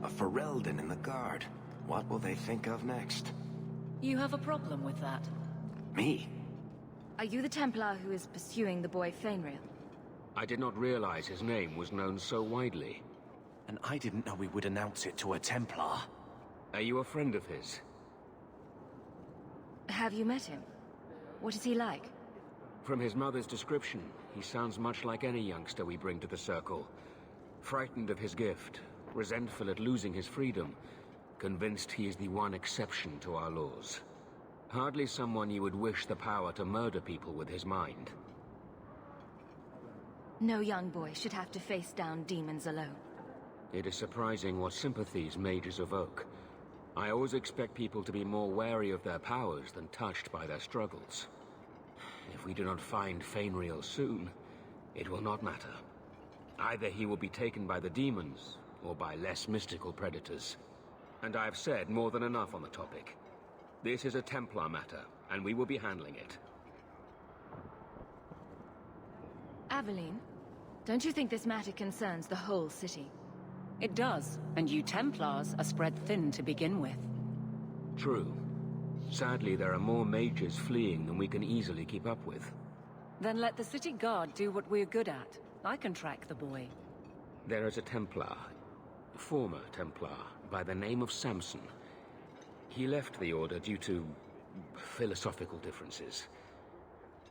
A Ferelden in the Guard. What will they think of next? You have a problem with that? Me? Are you the Templar who is pursuing the boy Fainriel? I did not realize his name was known so widely. And I didn't know we would announce it to a Templar. Are you a friend of his? Have you met him? What is he like? From his mother's description, he sounds much like any youngster we bring to the Circle. Frightened of his gift, resentful at losing his freedom, convinced he is the one exception to our laws. Hardly someone you would wish the power to murder people with his mind. No young boy should have to face down demons alone. It is surprising what sympathies mages evoke. I always expect people to be more wary of their powers than touched by their struggles. If we do not find Fainriel soon, it will not matter. Either he will be taken by the demons, or by less mystical predators. And I have said more than enough on the topic. This is a Templar matter, and we will be handling it. Aveline, don't you think this matter concerns the whole city? It does, and you Templars are spread thin to begin with. True. Sadly, there are more mages fleeing than we can easily keep up with. Then let the city guard do what we're good at. I can track the boy. There is a Templar, former Templar, by the name of Samson. He left the Order due to philosophical differences.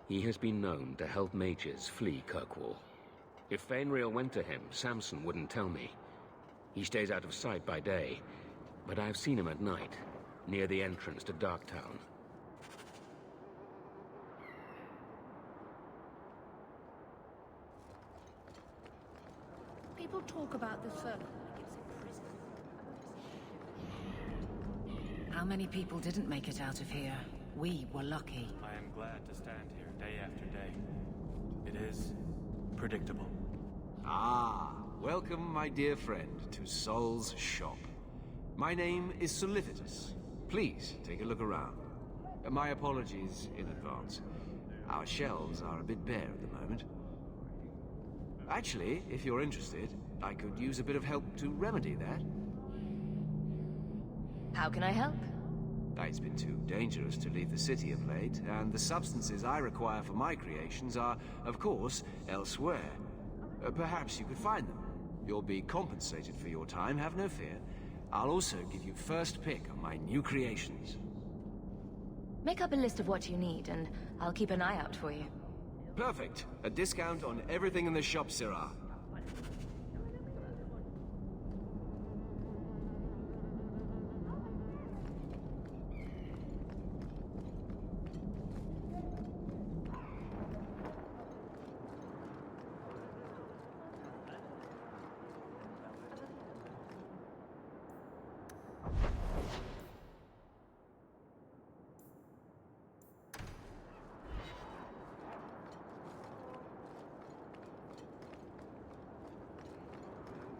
He has been known to help mages flee Kirkwall. If Fainriel went to him, Samson wouldn't tell me. He stays out of sight by day, but I've seen him at night, near the entrance to Darktown. People talk about the Circle like it's a prison. How many people didn't make it out of here? We were lucky. I am glad to stand here day after day. It is predictable. Ah, welcome, my dear friend, to Sol's shop. My name is Solivitus. Please take a look around. My apologies in advance. Our shelves are a bit bare at the moment. Actually, if you're interested, I could use a bit of help to remedy that. How can I help? It's been too dangerous to leave the city of late, and the substances I require for my creations are, of course, elsewhere. Perhaps you could find them. You'll be compensated for your time, have no fear. I'll also give you first pick on my new creations. Make up a list of what you need, and I'll keep an eye out for you. Perfect. A discount on everything in the shop, Sirrah.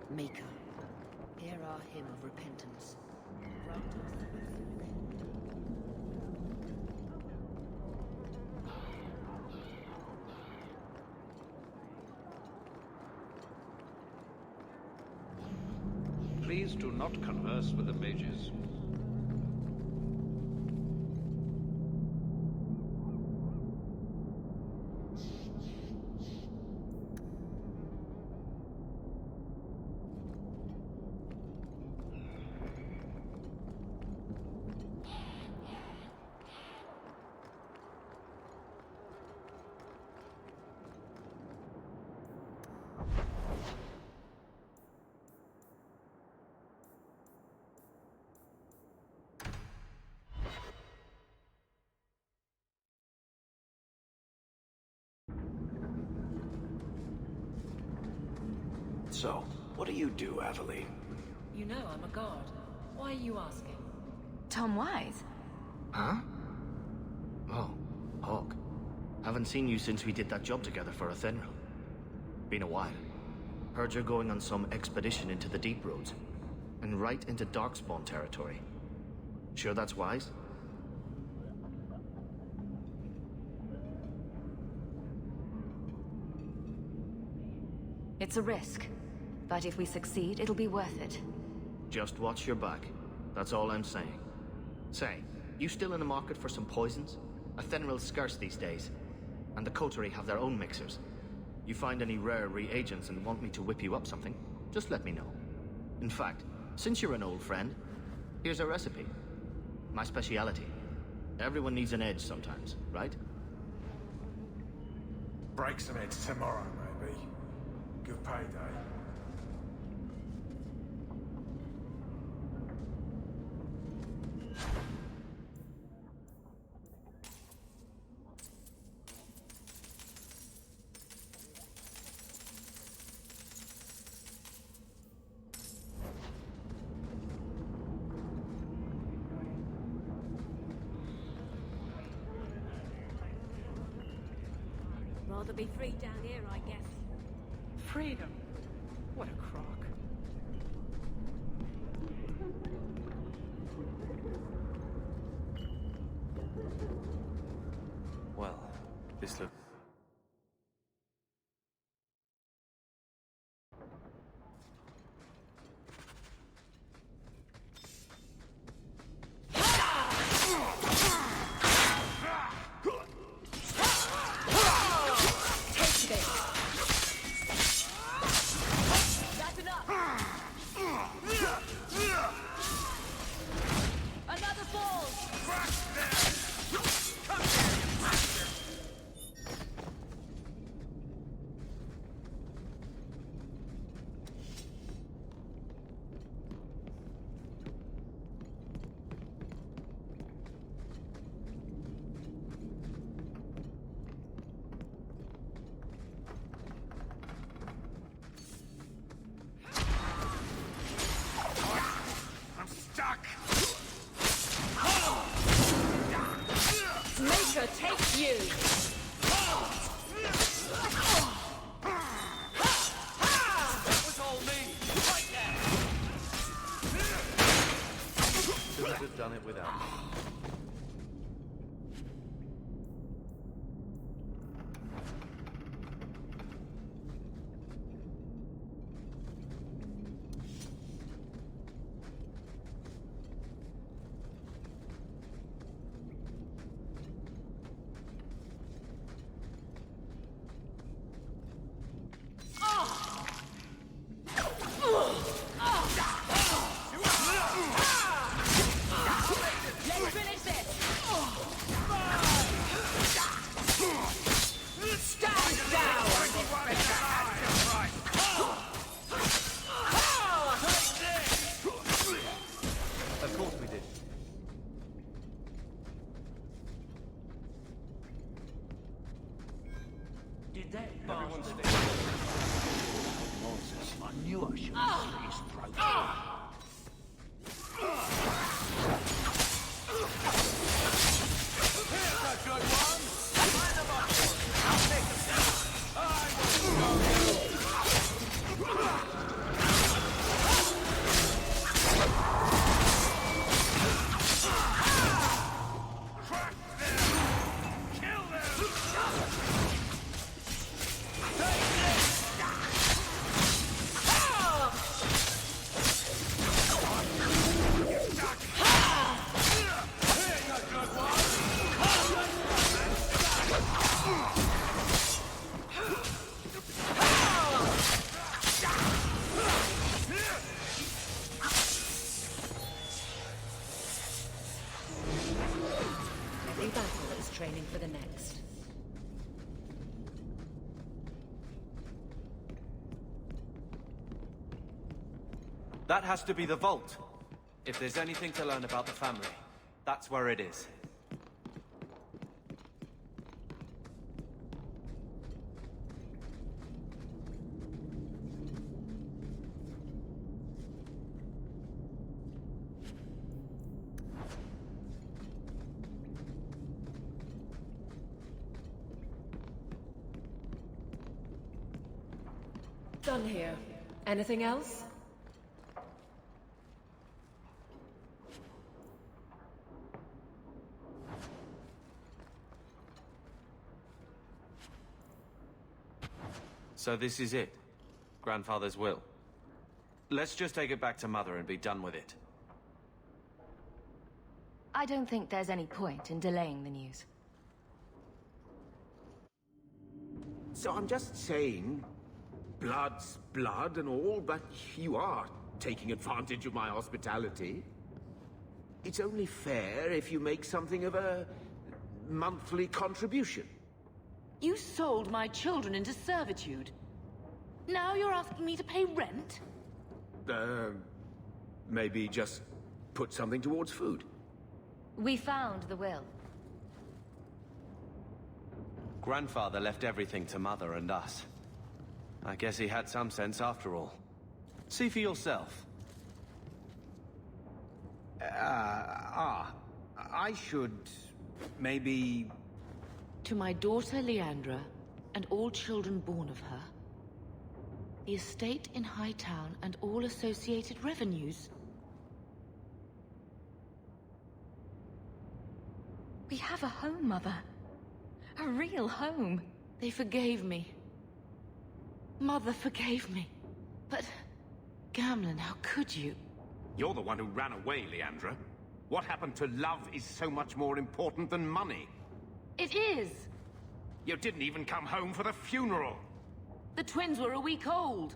Maker, hear our hymn of repentance. Grant us refuge. Please do not converse with the mages. So, what do you do, Aveline? You know I'm a guard. Why are you asking? Tom Wise? Huh? Oh, Hawk. Haven't seen you since we did that job together for Athenril. Been a while. Heard you're going on some expedition into the Deep Roads. And right into Darkspawn territory. Sure that's wise? It's a risk. But if we succeed, it'll be worth it. Just watch your back. That's all I'm saying. Say, you still in the market for some poisons? Athenril's scarce these days, and the coterie have their own mixers. You find any rare reagents and want me to whip you up something, just let me know. In fact, since you're an old friend, here's a recipe. My speciality. Everyone needs an edge sometimes, right? Break some heads tomorrow, maybe. Good payday. Rather be free down here, I guess. Freedom? What a crock. Well, this looks... That's enough! Another fall! I'm stuck! Nature takes you! That was all me! Right there! Couldn't have done it without me. Let's finish this! Stand down! Of course we did. Did that Everyone bastard... stay. Moses, I knew I should have slit his throat. Here's a good one! Line them up for me. I'll take them down. I will show you! Crack them! Kill them! Every battle is training for the next. That has to be the vault. If there's anything to learn about the family, that's where it is. Done here. Anything else? So this is it? Grandfather's will? Let's just take it back to Mother and be done with it. I don't think there's any point in delaying the news. So I'm just saying, blood's blood and all, but you are taking advantage of my hospitality. It's only fair if you make something of a monthly contribution. You sold my children into servitude. Now you're asking me to pay rent? Maybe just put something towards food. We found the will. Grandfather left everything to Mother and us. I guess he had some sense after all. See for yourself. I should maybe... To my daughter Leandra, and all children born of her, the estate in Hightown and all associated revenues. We have a home, Mother. A real home. They forgave me. Mother forgave me. But, Gamlen, how could you? You're the one who ran away, Leandra. What happened to love is so much more important than money. It is! You didn't even come home for the funeral. The twins were a week old.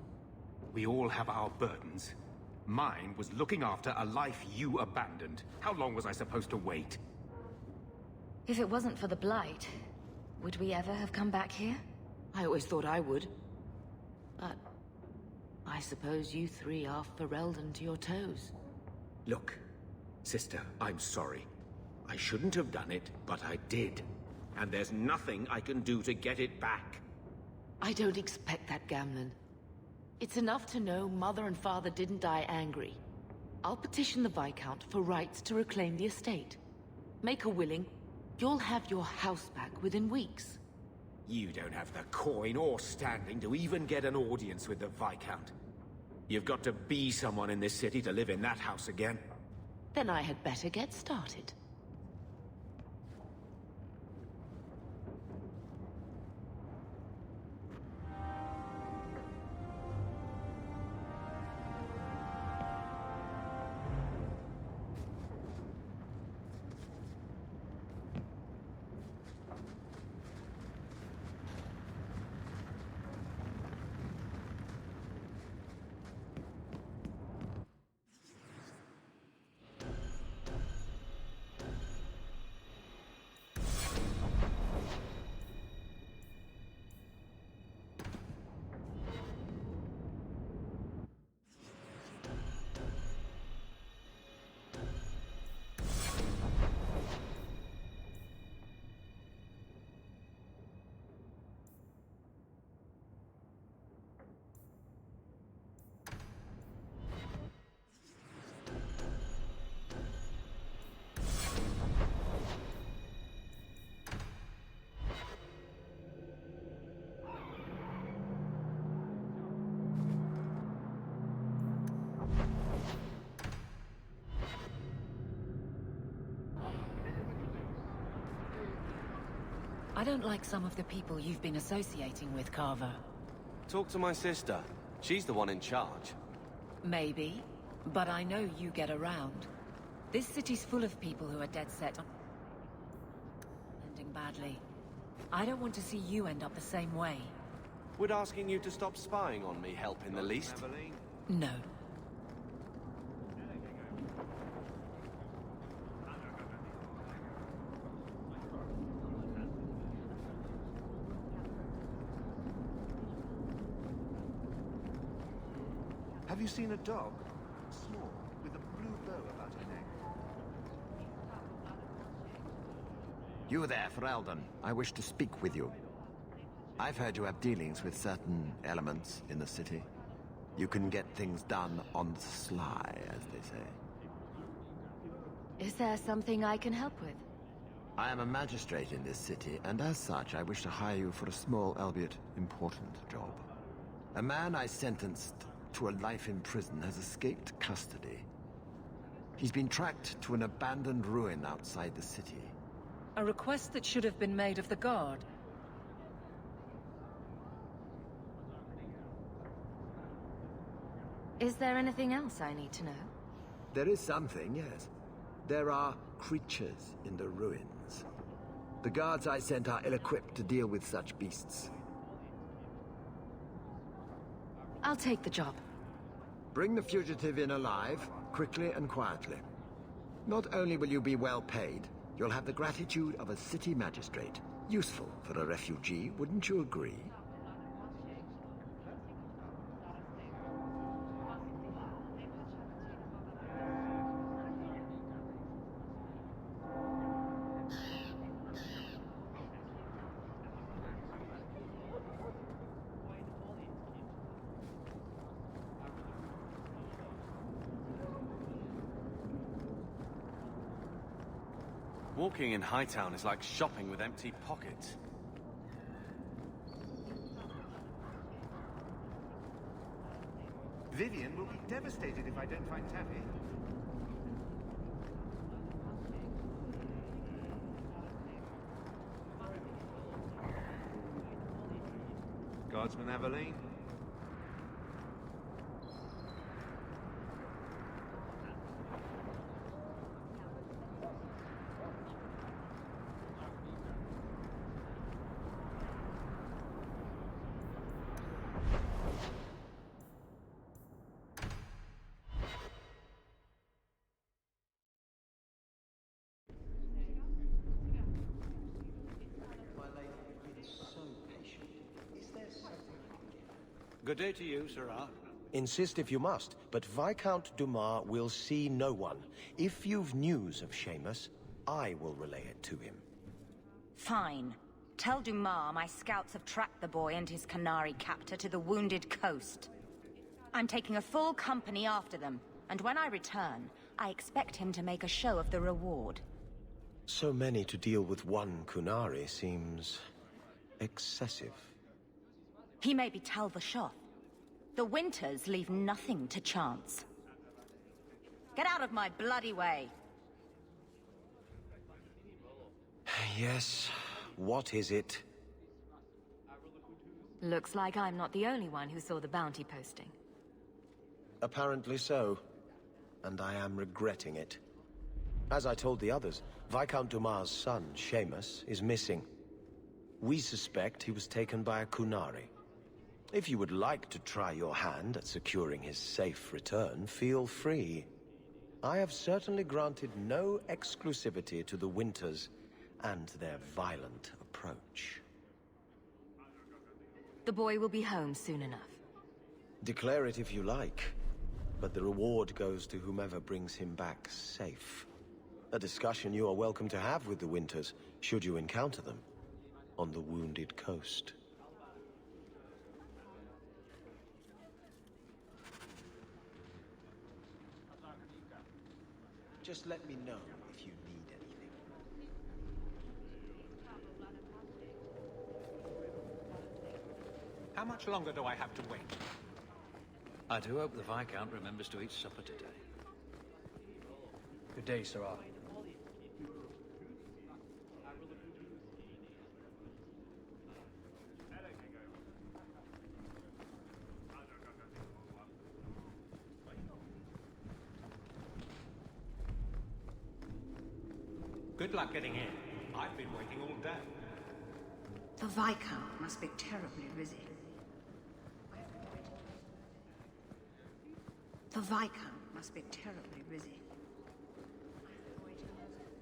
We all have our burdens. Mine was looking after a life you abandoned. How long was I supposed to wait? If it wasn't for the Blight, would we ever have come back here? I always thought I would. But I suppose you three are Ferelden to your toes. Look, sister, I'm sorry. I shouldn't have done it, but I did. And there's nothing I can do to get it back. I don't expect that, Gamlen. It's enough to know Mother and Father didn't die angry. I'll petition the Viscount for rights to reclaim the estate. Make a willing, you'll have your house back within weeks. You don't have the coin or standing to even get an audience with the Viscount. You've got to be someone in this city to live in that house again. Then I had better get started. I don't like some of the people you've been associating with, Carver. Talk to my sister. She's the one in charge. Maybe, but I know you get around. This city's full of people who are dead set on ending badly. I don't want to see you end up the same way. Would asking you to stop spying on me help in the least? No. Have you seen a dog? Small, with a blue bow about her neck. You there, Ferelden. I wish to speak with you. I've heard you have dealings with certain elements in the city. You can get things done on the sly, as they say. Is there something I can help with? I am a magistrate in this city, and as such, I wish to hire you for a small, albeit important, job. A man I sentenced to a life in prison has escaped custody. He's been tracked to an abandoned ruin outside the city. A request that should have been made of the guard. Is there anything else I need to know? There is something, yes. There are creatures in the ruins. The guards I sent are ill-equipped to deal with such beasts. I'll take the job. Bring the fugitive in alive, quickly and quietly. Not only will you be well paid, you'll have the gratitude of a city magistrate. Useful for a refugee, wouldn't you agree? Walking in Hightown is like shopping with empty pockets. Vivian will be devastated if I don't find Taffy. Guardsman Aveline? Good day to you, Sirrah. Insist if you must, but Viscount Dumas will see no one. If you've news of Seamus, I will relay it to him. Fine. Tell Dumas my scouts have tracked the boy and his Canary captor to the Wounded Coast. I'm taking a full company after them, and when I return, I expect him to make a show of the reward. So many to deal with one Kunari seems excessive. He may be Tal the Shoth. The Winters leave nothing to chance. Get out of my bloody way! Yes, what is it? Looks like I'm not the only one who saw the bounty posting. Apparently so, and I am regretting it. As I told the others, Viscount Dumas' son, Seamus, is missing. We suspect he was taken by a Kunari. If you would like to try your hand at securing his safe return, feel free. I have certainly granted no exclusivity to the Winters and their violent approach. The boy will be home soon enough. Declare it if you like, but the reward goes to whomever brings him back safe. A discussion you are welcome to have with the Winters, should you encounter them, on the Wounded Coast. Just let me know if you need anything. How much longer do I have to wait? I do hope the Viscount remembers to eat supper today. Good day, Sirrah. Good luck getting in. I've been waiting all day. The Viscount must be terribly busy. The Viscount must be terribly busy.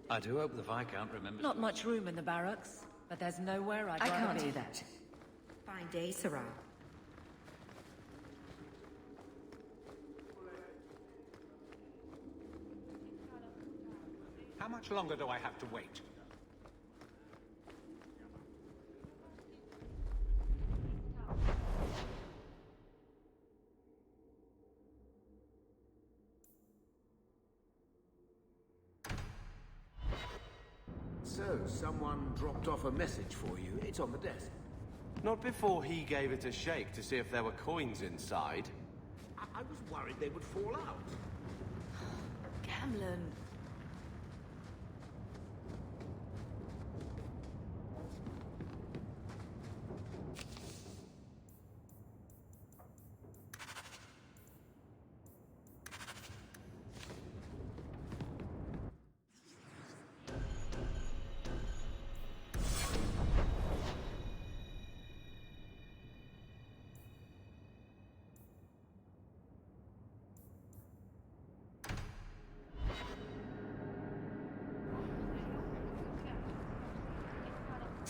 I do hope the Viscount remembers... Not much room in the barracks, but there's nowhere I'd rather be. I can't do that. Fine day, Sirrah. How much longer do I have to wait? So, someone dropped off a message for you. It's on the desk. Not before he gave it a shake to see if there were coins inside. I was worried they would fall out. Gamlen.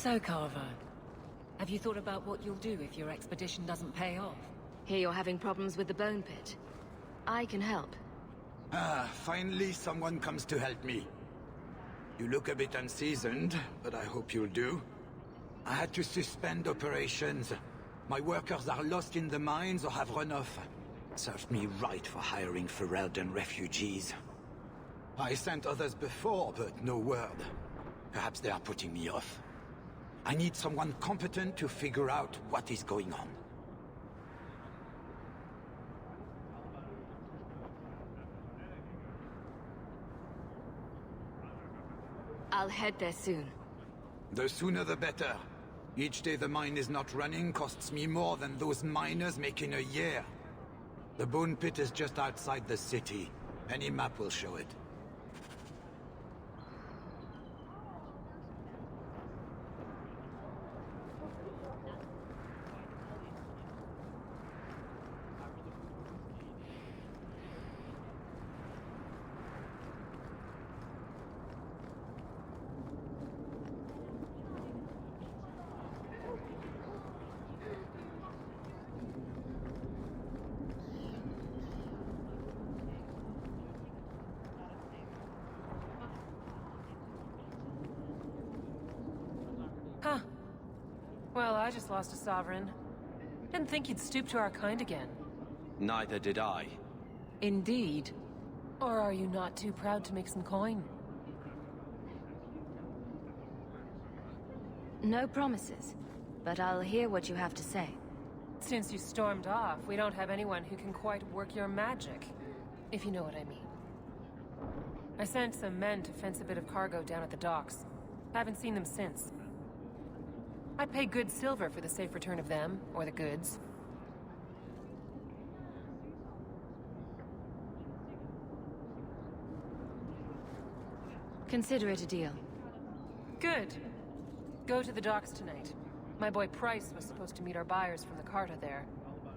So, Carver, have you thought about what you'll do if your expedition doesn't pay off? Hear you're having problems with the bone pit. I can help. Ah, finally someone comes to help me. You look a bit unseasoned, but I hope you'll do. I had to suspend operations. My workers are lost in the mines or have run off. Served me right for hiring Ferelden refugees. I sent others before, but no word. Perhaps they are putting me off. I need someone competent to figure out what is going on. I'll head there soon. The sooner the better. Each day the mine is not running costs me more than those miners make in a year. The bone pit is just outside the city. Any map will show it. Huh. Well, I just lost a sovereign. Didn't think you'd stoop to our kind again. Neither did I. Indeed. Or are you not too proud to make some coin? No promises, but I'll hear what you have to say. Since you stormed off, we don't have anyone who can quite work your magic, if you know what I mean. I sent some men to fence a bit of cargo down at the docks. Haven't seen them since. I'd pay good silver for the safe return of them, or the goods. Consider it a deal. Good. Go to the docks tonight. My boy Price was supposed to meet our buyers from the Carta there.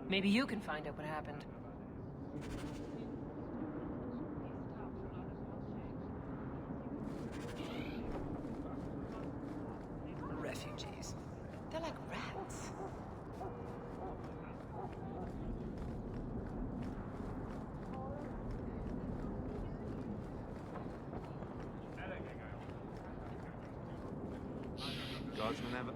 Maybe you can find out what happened. Refugees. They're like rats. Guardsmen ever...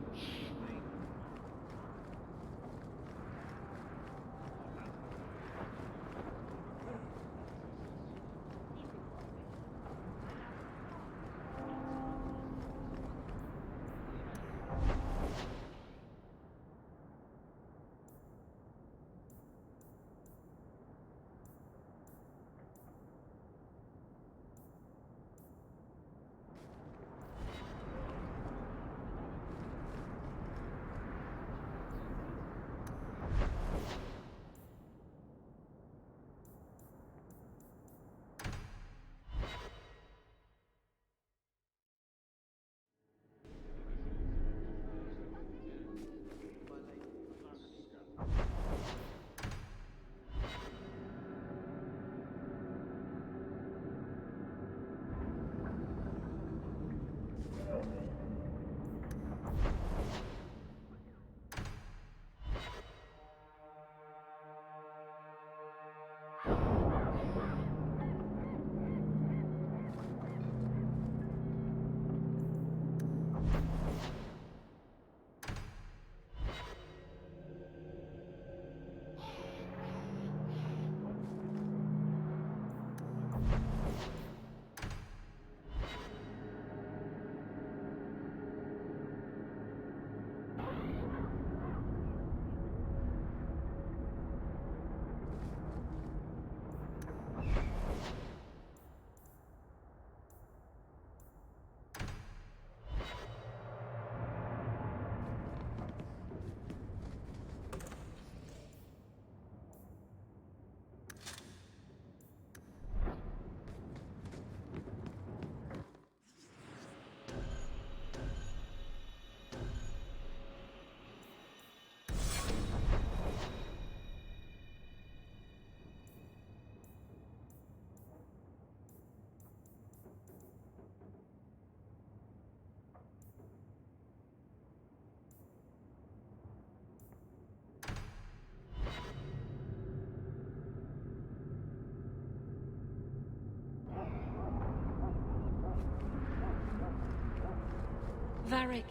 Varric,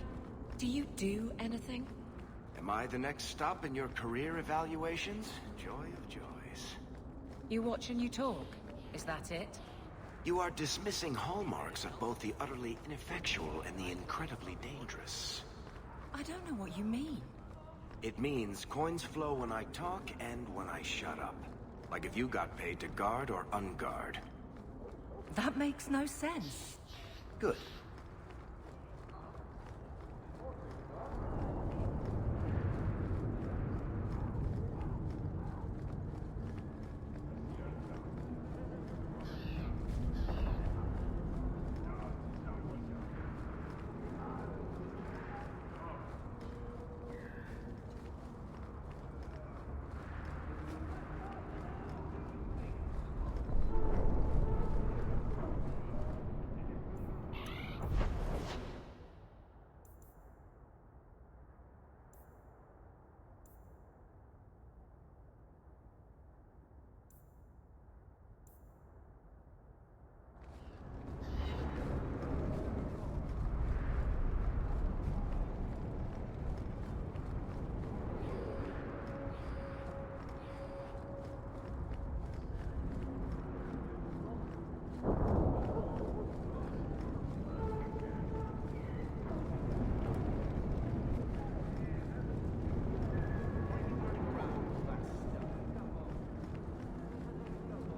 do you do anything? Am I the next stop in your career evaluations? Joy of joys. You watch and you talk. Is that it? You are dismissing hallmarks of both the utterly ineffectual and the incredibly dangerous. I don't know what you mean. It means coins flow when I talk and when I shut up. Like if you got paid to guard or unguard. That makes no sense. Good.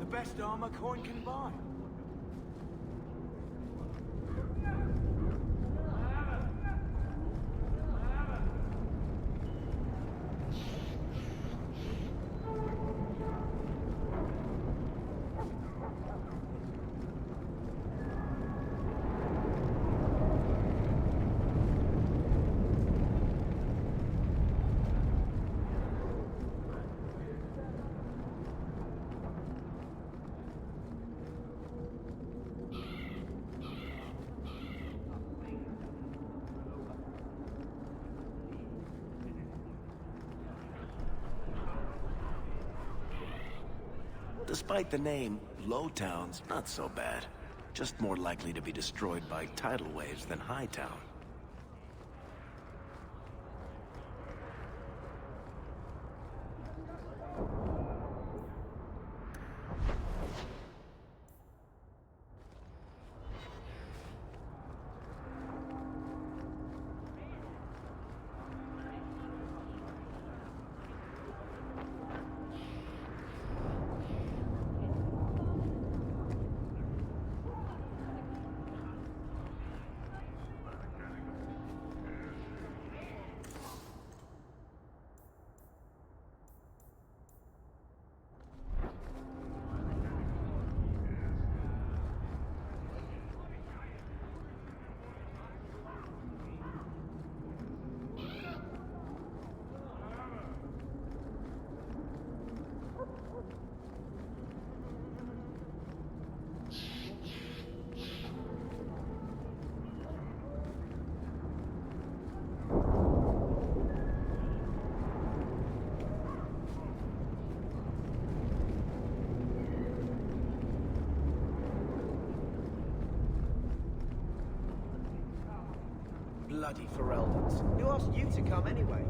Best armor coin can buy. Despite the name, Lowtown's not so bad. Just more likely to be destroyed by tidal waves than Hightown. Bloody Ferelden's. Who asked you to come anyway?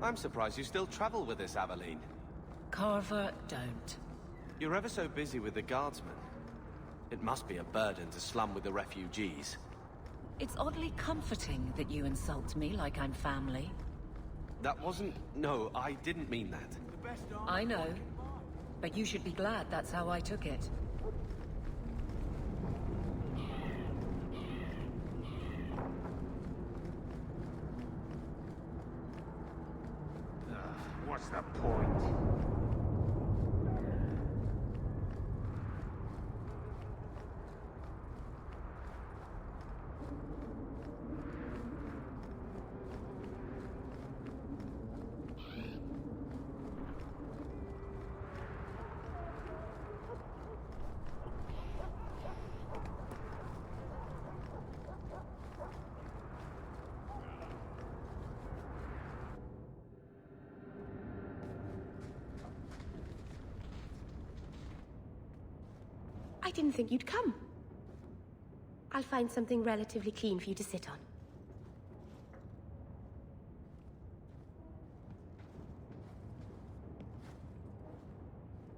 I'm surprised you still travel with this, Aveline. Carver, don't. You're ever so busy with the guardsmen. It must be a burden to slum with the refugees. It's oddly comforting that you insult me like I'm family. That wasn't... No, I didn't mean that. I know. But you should be glad that's how I took it. I didn't think you'd come. I'll find something relatively clean for you to sit on.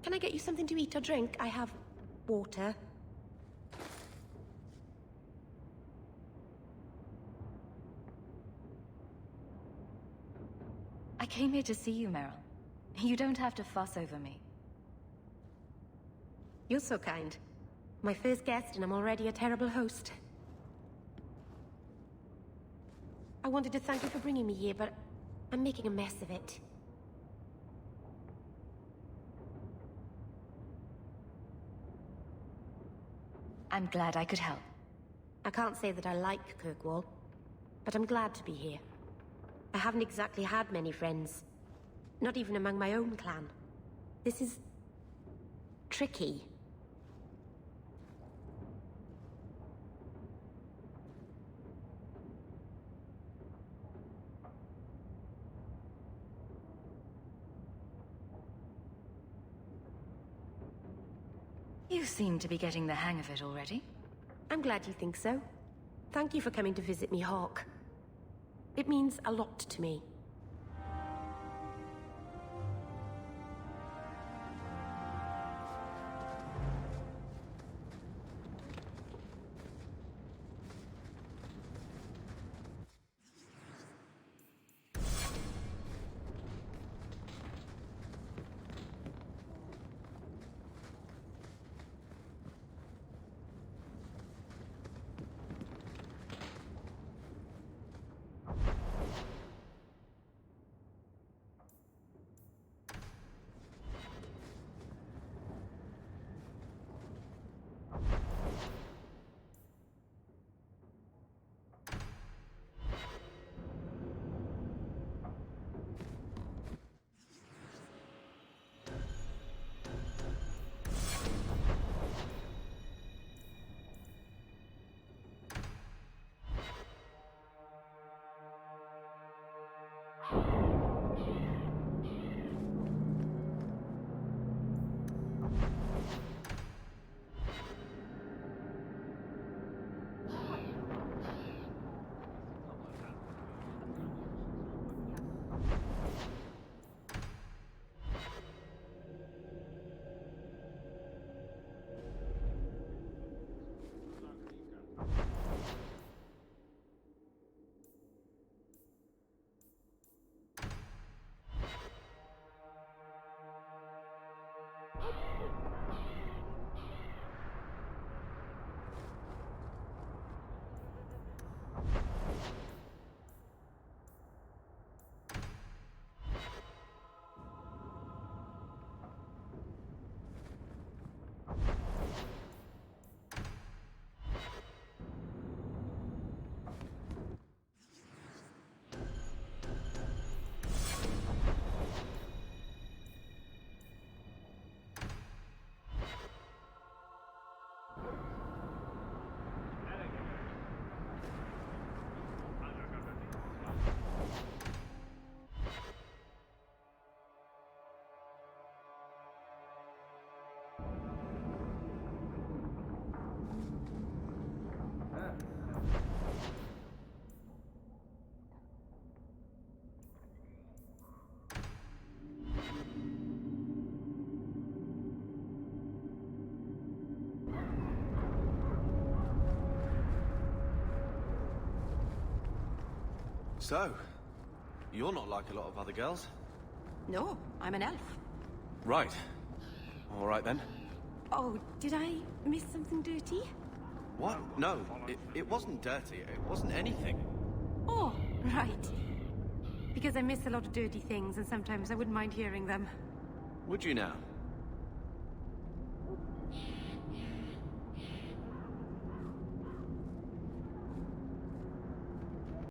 Can I get you something to eat or drink? I have water. I came here to see you, Meryl. You don't have to fuss over me. You're so kind. My first guest, and I'm already a terrible host. I wanted to thank you for bringing me here, but I'm making a mess of it. I'm glad I could help. I can't say that I like Kirkwall, but I'm glad to be here. I haven't exactly had many friends. Not even among my own clan. This is... tricky. You seem to be getting the hang of it already. I'm glad you think so. Thank you for coming to visit me, Hawk. It means a lot to me. So, you're not like a lot of other girls. No, I'm an elf. Right. All right then. Oh, did I miss something dirty? What? No, it wasn't dirty. It wasn't anything. Oh, right. Because I miss a lot of dirty things, and sometimes I wouldn't mind hearing them. Would you now?